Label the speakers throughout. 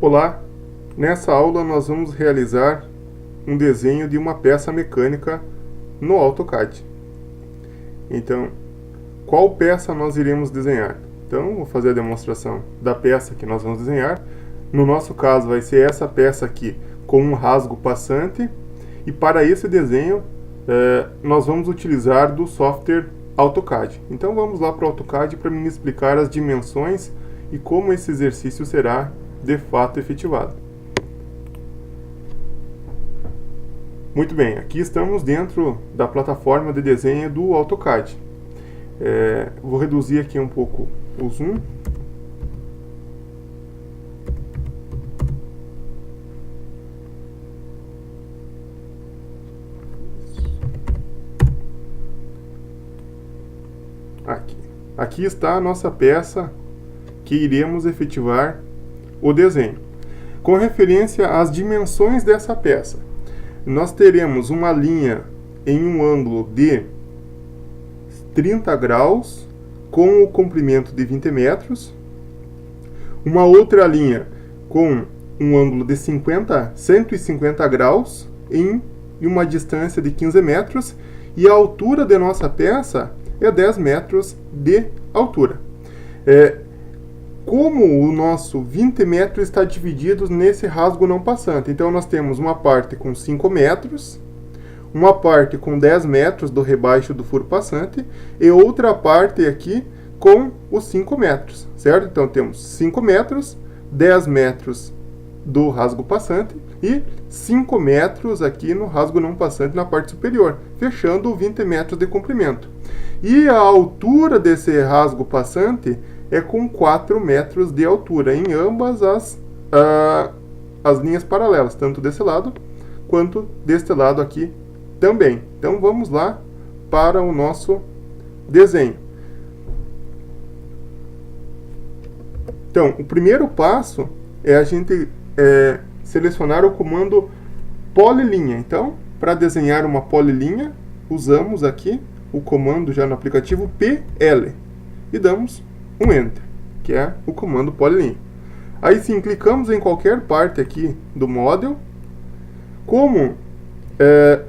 Speaker 1: Olá, nessa aula nós vamos realizar um desenho de uma peça mecânica no AutoCAD. Então, qual peça nós iremos desenhar? Então, vou fazer a demonstração da peça que nós vamos desenhar. No nosso caso vai ser essa peça aqui com um rasgo passante, e para esse desenho nós vamos utilizar do software AutoCAD. Então vamos lá para o AutoCAD para me explicar as dimensões e como esse exercício será de fato efetivado. Muito bem, aqui estamos dentro da plataforma de desenho do AutoCAD. Vou reduzir aqui um pouco o zoom. Aqui está a nossa peça que iremos efetivar o desenho. Com referência às dimensões dessa peça, nós teremos uma linha em um ângulo de 30 graus com o comprimento de 20 metros, uma outra linha com um ângulo de 150 graus em uma distância de 15 metros, e a altura de nossa peça é 10 metros de altura. Como o nosso 20 metros está dividido nesse rasgo não passante, então nós temos uma parte com 5 metros, uma parte com 10 metros do rebaixo do furo passante e outra parte aqui com os 5 metros, certo? Então temos 5 metros, 10 metros do rasgo passante e 5 metros aqui no rasgo não passante na parte superior, fechando 20 metros de comprimento. E a altura desse rasgo passante é com 4 metros de altura em ambas as linhas paralelas, tanto desse lado quanto deste lado aqui também. Então vamos lá para o nosso desenho. Então, o primeiro passo é a gente selecionar o comando polilinha. Então, para desenhar uma polilinha, usamos aqui o comando já no aplicativo PL e damos um Enter, que é o comando polilinha. Aí sim, clicamos em qualquer parte aqui do model. Como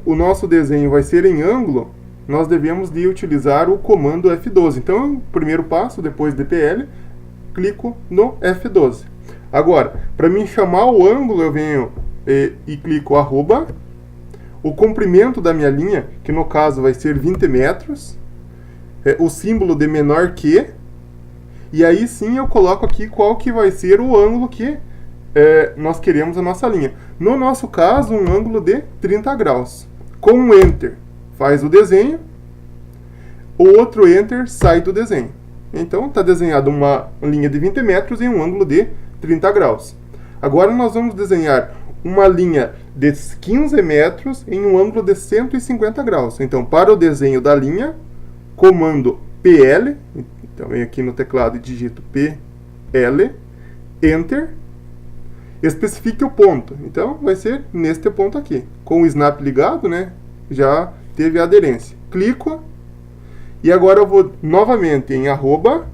Speaker 1: o nosso desenho vai ser em ângulo, nós devemos de utilizar o comando F12. Então, o primeiro passo, depois de PL, clico no F12. Agora, para mim chamar o ângulo, eu venho e clico arroba, o comprimento da minha linha, que no caso vai ser 20 metros, o símbolo de menor que, e aí sim eu coloco aqui qual que vai ser o ângulo que nós queremos a nossa linha. No nosso caso, um ângulo de 30 graus. Com um Enter faz o desenho, o outro Enter sai do desenho. Então está desenhado uma linha de 20 metros em um ângulo de 30 graus. Agora nós vamos desenhar uma linha de 15 metros em um ângulo de 150 graus. Então, para o desenho da linha, comando PL, então venho aqui no teclado e digito PL, Enter, especifique o ponto. Então, vai ser neste ponto aqui. Com o snap ligado, né, já teve a aderência. Clico, e agora eu vou novamente em arroba,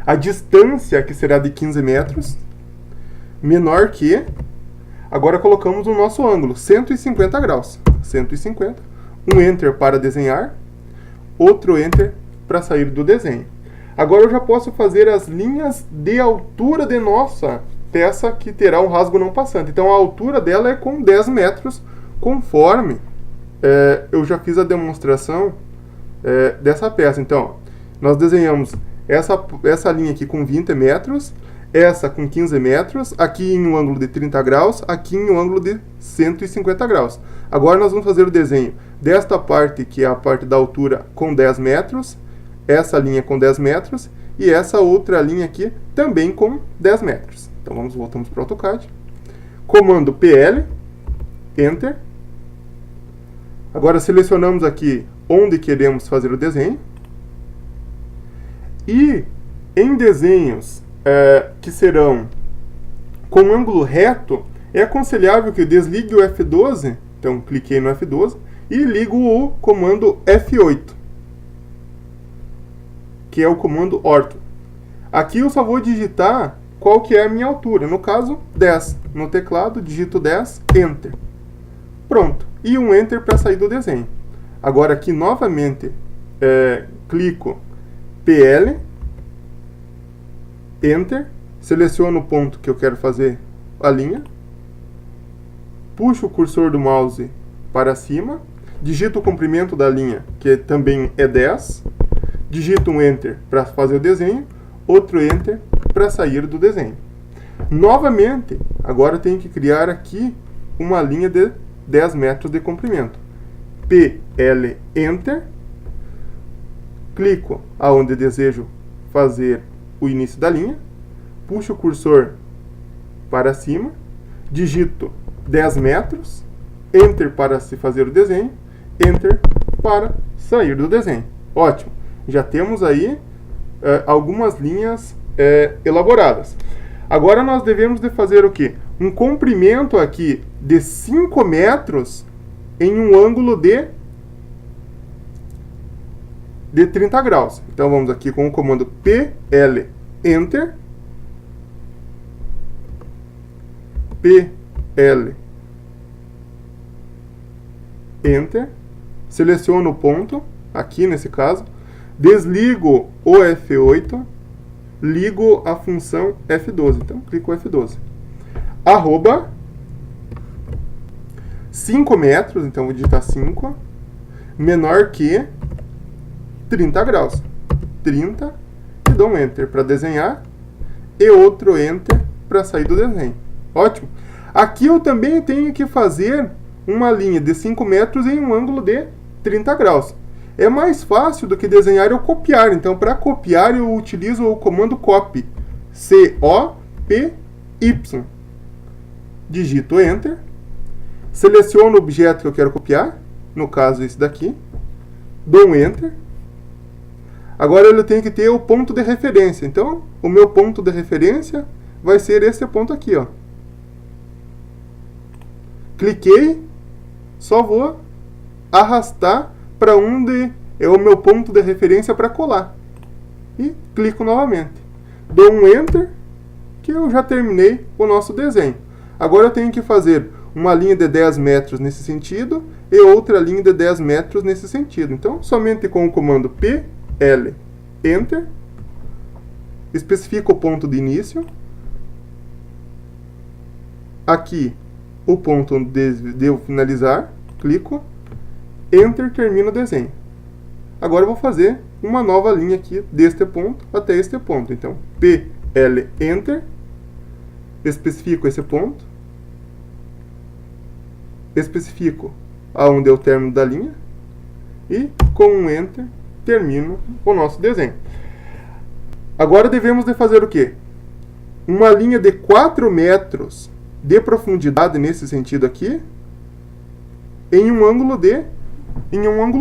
Speaker 1: a distância que será de 15 metros, menor que, agora colocamos o nosso ângulo, 150 graus. 150. Um Enter para desenhar, outro Enter para sair do desenho. Agora eu já posso fazer as linhas de altura de nossa peça que terá um rasgo não passante. Então a altura dela é com 10 metros, conforme eu já fiz a demonstração dessa peça. Então, nós desenhamos essa linha aqui com 20 metros, essa com 15 metros, aqui em um ângulo de 30 graus, aqui em um ângulo de 150 graus. Agora nós vamos fazer o desenho desta parte, que é a parte da altura, com 10 metros, essa linha com 10 metros, e essa outra linha aqui também com 10 metros. Então voltamos para o AutoCAD. Comando PL, Enter. Agora selecionamos aqui onde queremos fazer o desenho. E em desenhos que serão com ângulo reto, é aconselhável que eu desligue o F12, então cliquei no F12, e ligo o comando F8, que é o comando Ortho. Aqui eu só vou digitar qual que é a minha altura. No caso, 10. No teclado, digito 10, Enter. Pronto. E um Enter para sair do desenho. Agora aqui, novamente, clico PL, Enter, seleciono o ponto que eu quero fazer a linha, puxo o cursor do mouse para cima, digito o comprimento da linha, que também é 10, digito um Enter para fazer o desenho, outro Enter para sair do desenho. Novamente, agora eu tenho que criar aqui uma linha de 10 metros de comprimento. PL, Enter, clico aonde desejo fazer o início da linha, puxo o cursor para cima, digito 10 metros, Enter para se fazer o desenho, Enter para sair do desenho. Ótimo, já temos aí algumas linhas elaboradas. Agora nós devemos de fazer o quê? Um comprimento aqui de 5 metros em um ângulo de 30 graus. Então vamos aqui com o comando PL, Enter, PL, Enter, seleciono o ponto, aqui nesse caso, desligo o F8, ligo a função F12, então clico F12. Arroba 5 metros, então vou digitar 5, menor que 30 graus. 30, e dou um Enter para desenhar, e outro Enter para sair do desenho. Ótimo. Aqui eu também tenho que fazer uma linha de 5 metros em um ângulo de 30 graus. É mais fácil do que desenhar ou copiar. Então, para copiar, eu utilizo o comando copy. C-O-P-Y. Digito Enter. Seleciono o objeto que eu quero copiar. No caso, esse daqui. Dou um Enter. Agora, eu tenho que ter o ponto de referência. Então, o meu ponto de referência vai ser esse ponto aqui, ó. Cliquei. Só vou arrastar para onde é o meu ponto de referência para colar. E clico novamente. Dou um Enter, que eu já terminei o nosso desenho. Agora eu tenho que fazer uma linha de 10 metros nesse sentido e outra linha de 10 metros nesse sentido. Então, somente com o comando PL, Enter, especifico o ponto de início. Aqui, o ponto onde devo finalizar, clico, Enter, termino o desenho. Agora eu vou fazer uma nova linha aqui deste ponto até este ponto. Então, PL, Enter, especifico esse ponto, especifico aonde é o término da linha e com um Enter termino o nosso desenho. Agora devemos de fazer o quê? Uma linha de 4 metros de profundidade nesse sentido aqui em um ângulo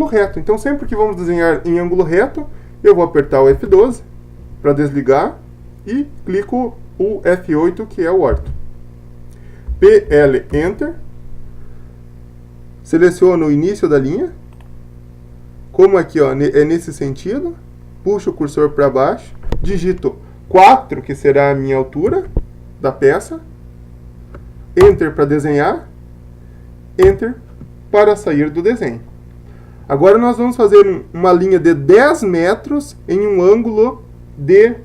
Speaker 1: reto. Então, sempre que vamos desenhar em ângulo reto, eu vou apertar o F12 para desligar e clico o F8, que é o orto. PL, Enter, seleciono o início da linha, como aqui ó, é nesse sentido, puxo o cursor para baixo, digito 4, que será a minha altura da peça, Enter para desenhar, Enter para sair do desenho. Agora nós vamos fazer uma linha de 10 metros em um ângulo de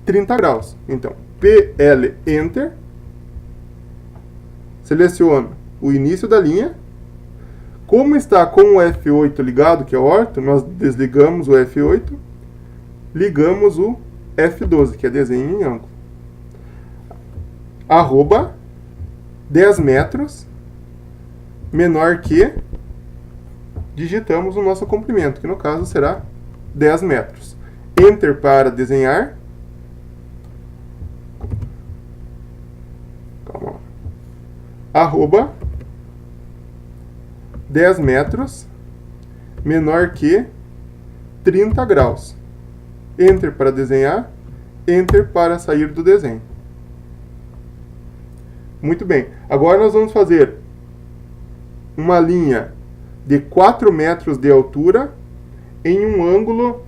Speaker 1: 30 graus. Então, PL, Enter, seleciono o início da linha. Como está com o F8 ligado, que é o orto, nós desligamos o F8, ligamos o F12, que é desenho em ângulo. Arroba 10 metros menor que, digitamos o nosso comprimento, que no caso será 10 metros. Enter para desenhar. Calma lá. Arroba 10 metros menor que 30 graus. Enter para desenhar. Enter para sair do desenho. Muito bem. Agora nós vamos fazer uma linha de 4 metros de altura em um ângulo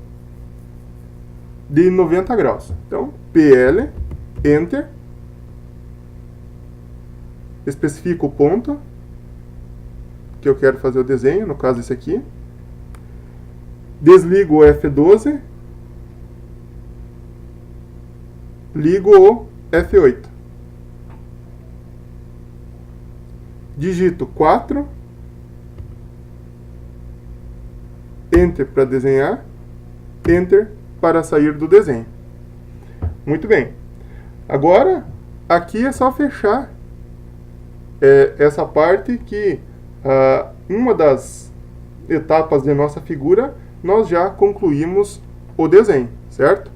Speaker 1: de 90 graus. Então, PL, Enter. Especifico o ponto que eu quero fazer o desenho, no caso esse aqui. Desligo o F12. Ligo o F8. Digito 4. Enter para desenhar. Enter para sair do desenho. Muito bem. Agora, aqui é só fechar essa parte que uma das etapas de nossa figura nós já concluímos o desenho, certo?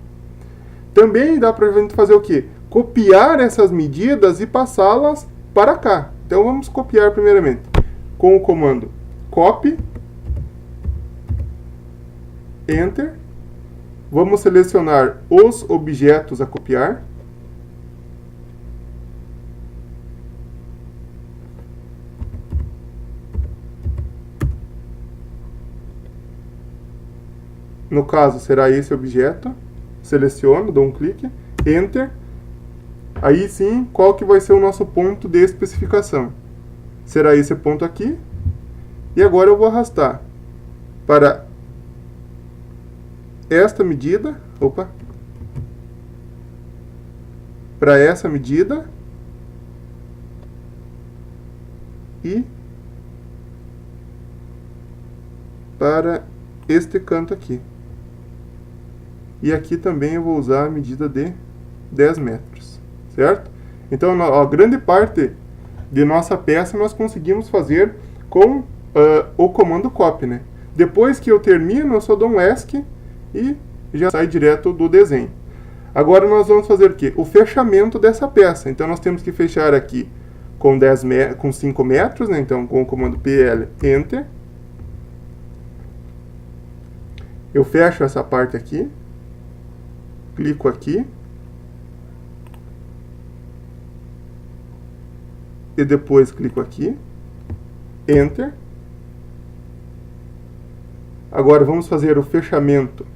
Speaker 1: Também dá para a gente fazer o quê? Copiar essas medidas e passá-las para cá. Então vamos copiar primeiramente com o comando copy, enter. Vamos selecionar os objetos a copiar. No caso, será esse objeto. Seleciono, dou um clique, enter. Aí sim, qual que vai ser o nosso ponto de especificação? Será esse ponto aqui. E agora eu vou arrastar para esta medida, para essa medida e para este canto aqui. E aqui também eu vou usar a medida de 10 metros, certo? Então, a grande parte de nossa peça nós conseguimos fazer com o comando copy, né? Depois que eu termino, eu só dou um ESC e já sai direto do desenho. Agora nós vamos fazer o quê? O fechamento dessa peça. Então, nós temos que fechar aqui com 5 metros, né? Então, com o comando PL, Enter. Eu fecho essa parte aqui. Clico aqui. E depois clico aqui. Enter. Agora vamos fazer o fechamento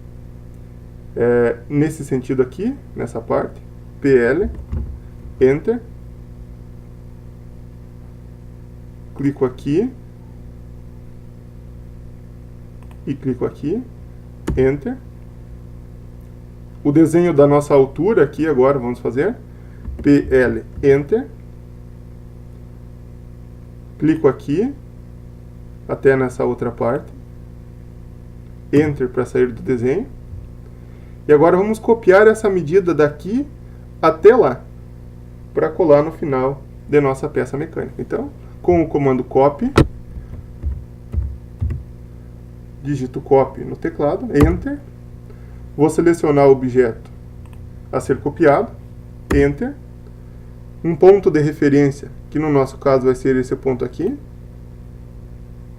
Speaker 1: nesse sentido aqui, nessa parte. PL. Enter. Clico aqui. E clico aqui. Enter. O desenho da nossa altura aqui agora vamos fazer. PL, Enter. Clico aqui, até nessa outra parte. Enter para sair do desenho. E agora vamos copiar essa medida daqui até lá, para colar no final de nossa peça mecânica. Então, com o comando copy, digito copy no teclado, Enter. Vou selecionar o objeto a ser copiado, Enter. Um ponto de referência, que no nosso caso vai ser esse ponto aqui.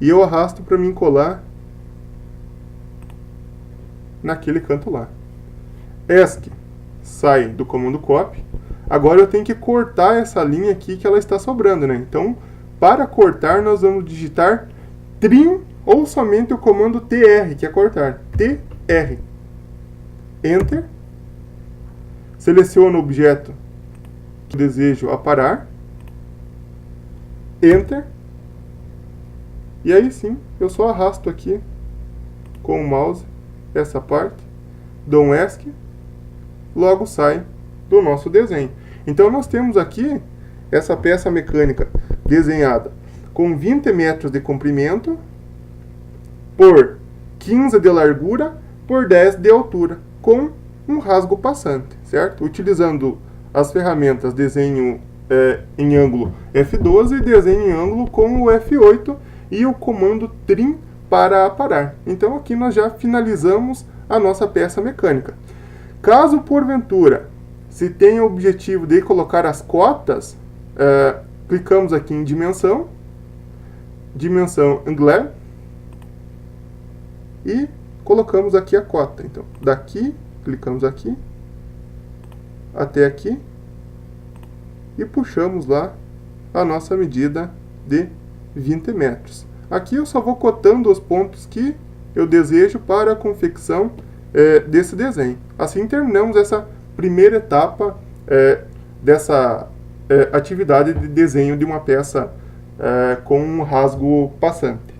Speaker 1: E eu arrasto para mim colar naquele canto lá. ESC sai do comando copy. Agora eu tenho que cortar essa linha aqui que ela está sobrando, né? Então, para cortar, nós vamos digitar trim ou somente o comando TR, que é cortar. TR. Enter. Seleciono o objeto que desejo aparar. Enter. E aí sim, eu só arrasto aqui com o mouse essa parte, dou um ESC, logo sai do nosso desenho. Então nós temos aqui essa peça mecânica desenhada com 20 metros de comprimento por 15 de largura por 10 de altura, com um rasgo passante, certo? Utilizando as ferramentas desenho em ângulo F12 e desenho em ângulo com o F8 e o comando trim para aparar. Então aqui nós já finalizamos a nossa peça mecânica. Caso porventura se tenha o objetivo de colocar as cotas, clicamos aqui em dimensão, dimensão Angular, e colocamos aqui a cota. Então, daqui, clicamos aqui, até aqui, e puxamos lá a nossa medida de 20 metros. Aqui eu só vou cotando os pontos que eu desejo para a confecção desse desenho. Assim terminamos essa primeira etapa dessa atividade de desenho de uma peça com um rasgo passante.